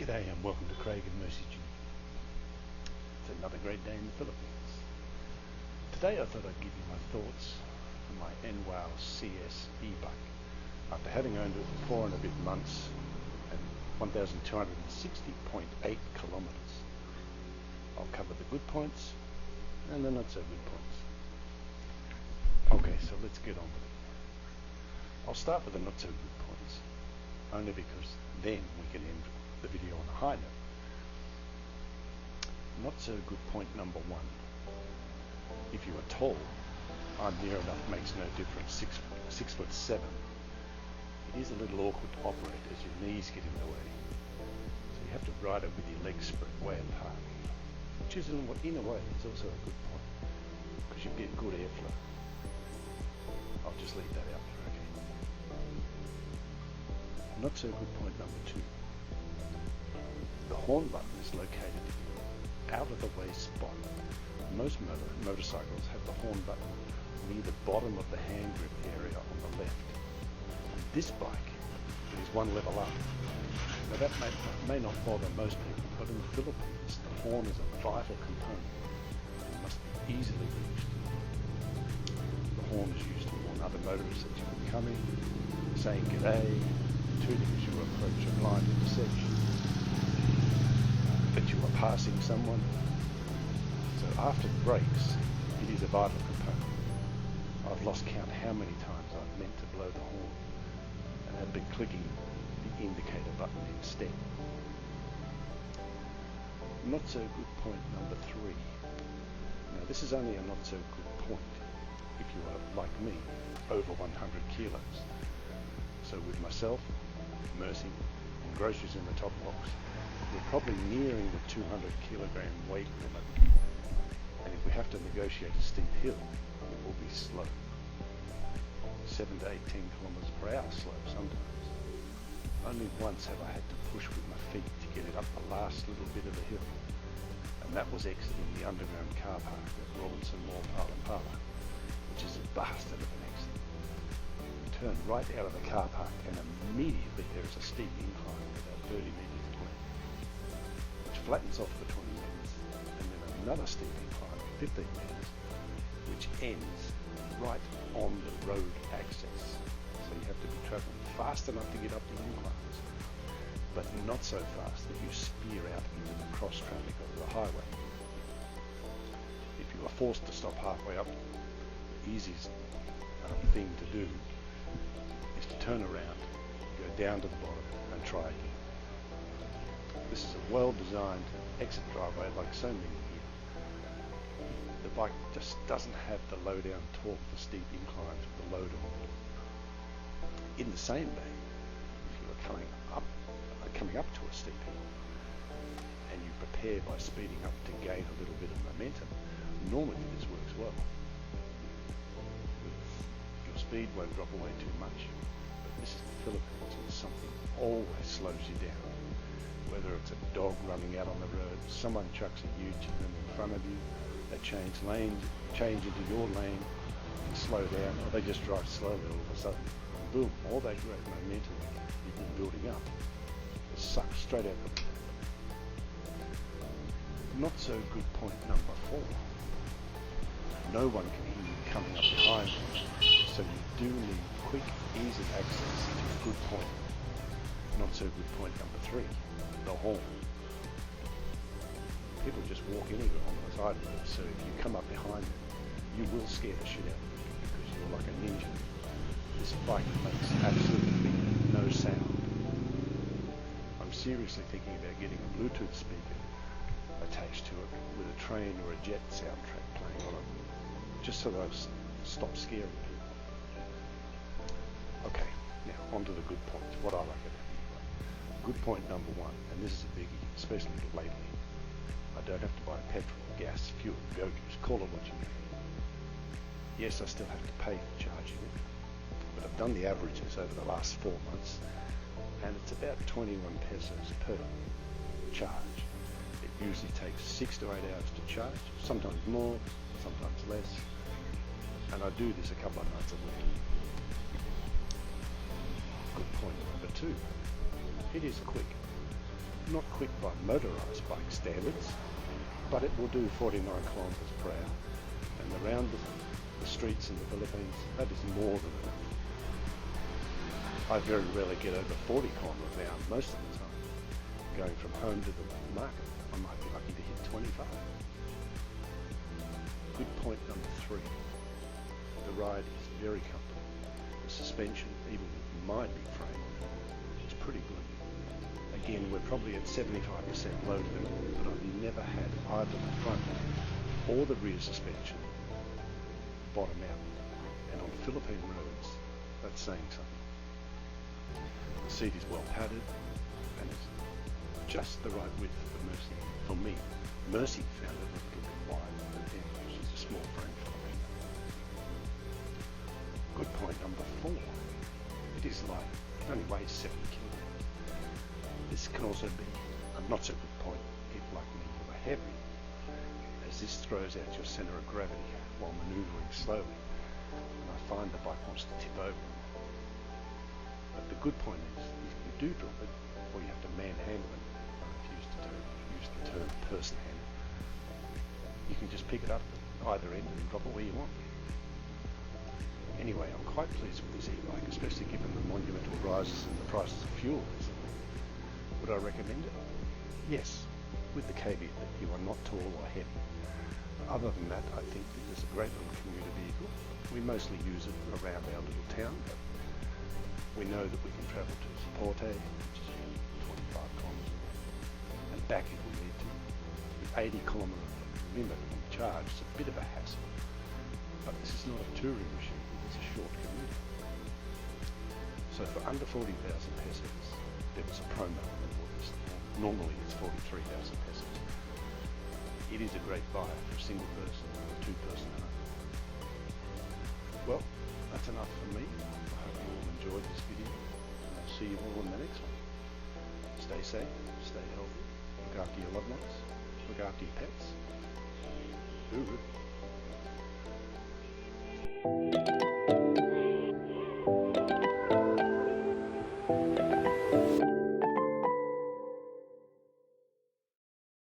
G'day and welcome to Craig and Mercy Gym. It's another great day in the Philippines. Today I thought I'd give you my thoughts on my NWOW CS e-bike. After having owned it for 4 and a bit months and 1,260.8 kilometers, I'll cover the good points and the not so good points. Okay, so let's get on with it. I'll start with the not so good points, only because then we can end the video on a high note. Not so good point number 1. If you are tall, I'm near enough makes no difference. 6'7". It is a little awkward to operate as your knees get in the way. So you have to ride it with your legs spread way apart, which is in a way is also a good point because you get good airflow. I'll just leave that out there, okay? Not so good point number 2. The horn button is located in an out-of-the-way spot. Most motorcycles have the horn button near the bottom of the hand grip area on the left. On this bike, it is one level up. Now that may not bother most people, but in the Philippines, the horn is a vital component and must be easily reached. The horn is used to warn other motorists that you are coming, saying g'day, tooting as you approach a blind intersection, that you are passing someone. So after the brakes, it is a vital component. I've lost count how many times I've meant to blow the horn and have been clicking the indicator button instead. Not so good point number 3. Now this is only a not so good point if you are, like me, over 100 kilos. So with myself, Mercy, and groceries in the top box, we're probably nearing the 200 kilogram weight limit, and if we have to negotiate a steep hill, it will be slow. 7 to 18 kilometers per hour slow sometimes. Only once have I had to push with my feet to get it up the last little bit of the hill, and that was exiting the underground car park at Robinson Mall Pala, which is a bastard of an exit. You turn right out of the car park and immediately there is a steep incline about 30 meters away, which flattens off for 20 meters, and then another steep incline of 15 meters, which ends right on the road access. So you have to be traveling fast enough to get up the inclines, but not so fast that you spear out into the cross traffic of the highway. If you are forced to stop halfway up, the easiest thing to do is to turn around, go down to the bottom and try again. This is a well-designed exit driveway like so many here. The bike just doesn't have the low-down torque for steep inclines with the load on board. In the same vein, if you are coming up to a steep hill and you prepare by speeding up to gain a little bit of momentum, normally this works well. Your speed won't drop away too much, but this is the Philippines and something always slows you down. Whether it's a dog running out on the road, someone chucks a U-turn in front of you, they change into your lane and slow down, or they just drive slowly all of a sudden. Boom, all that great momentum you've been building up is sucked straight out of the window. Not so good point number 4. No one can hear you coming up behind you, so you do need quick, easy access to a good point. Not so good point number 3, the horn. People just walk anywhere on the side of it, so if you come up behind them, you will scare the shit out of them because you're like a ninja. This bike makes absolutely no sound. I'm seriously thinking about getting a Bluetooth speaker attached to it with a train or a jet soundtrack playing on it, just so that I stop scaring people. Okay, now on to the good points, what I like about it. Good point number 1, and this is a biggie, especially lately. I don't have to buy petrol, gas, fuel, go juice, call it what you need. Yes, I still have to pay for charging it, but I've done the averages over the last 4 months, and it's about 21 pesos per charge. It usually takes 6 to 8 hours to charge, sometimes more, sometimes less, and I do this a couple of nights a week. Good point number 2. It is quick. Not quick by motorised bike standards, but it will do 49 kilometres per hour. And around the streets in the Philippines, that is more than enough. I very rarely get over 40 kilometres an hour most of the time. Going from home to the market, I might be lucky to hit 25. Good point number 3. The ride is very comfortable. The suspension, even with my big frame, is pretty good. Again, we're probably at 75% load limit, but I've never had either the front or the rear suspension bottom out. And on Philippine roads, that's saying something. The seat is well padded and it's just the right width for Mercy. For me, Mercy found it a little bit wide, but then she's a small frame for me. Good point number 4. It is light. It only weighs 7 kilos. This can also be a not so good point if, like me, you are heavy, as this throws out your centre of gravity while manoeuvring slowly, and I find the bike wants to tip over. But the good point is, if you do drop it, or you have to manhandle it, I refuse to use the term person handle, you can just pick it up at either end and drop it where you want. Anyway, I'm quite pleased with this e-bike, especially given the monumental rises in the prices of fuel recently. Would I recommend it? Yes, with the caveat that you are not tall or heavy. Other than that, I think it is a great little commuter vehicle. We mostly use it around our little town, but we know that we can travel to Zapote, which is 25 kilometres away, and back if we need to. The 80 kilometre limit on charge is a bit of a hassle, but this is not a touring machine, it's a short commuter. So for under 40,000 pesos, there was a promo on this. Normally it's 43,000 pesos. It is a great buy for a single person or a two-person home. Well, that's enough for me. I hope you all enjoyed this video, and I'll see you all in the next one. Stay safe, stay healthy, look after your loved ones, look after your pets. Hooroo.